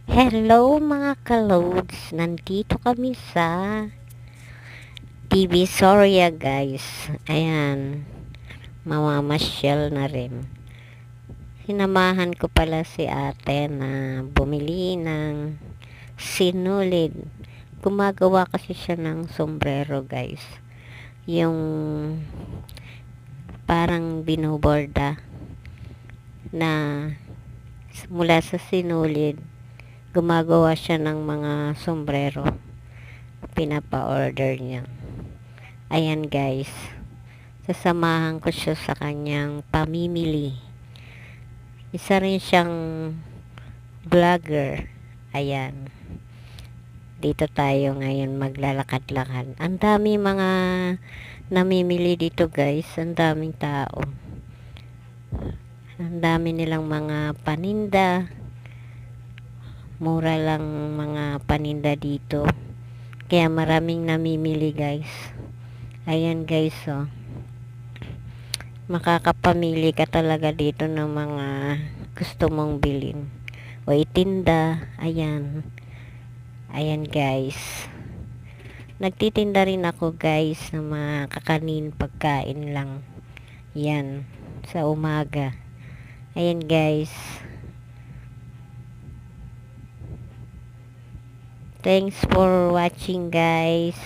Hello mga kaloads, nandito kami sa TV Soria guys. Ayan, mamamasyal na rin. Sinamahan ko pala si ate na bumili ng sinulid. Gumagawa kasi siya ng sombrero guys. Yung parang binuborda na mula sa sinulid, gumagawa siya ng mga sombrero. Pinapa-order niya. Ayan guys, sasamahan ko siya sa kanyang pamimili. Isa rin siyang vlogger. Ayan, dito tayo ngayon maglalakad-lakad. Ang dami mga namimili dito guys, ang daming tao. Ang dami nilang mga paninda. Mura lang mga paninda dito. Kaya maraming namimili guys. Ayan guys, oh. Makakapamili ka talaga dito ng mga gusto mong bilhin o itinda. Ayan guys, nagtitinda rin ako guys ng mga kakanin pagkain lang yan sa umaga. Ayan guys, thanks for watching guys.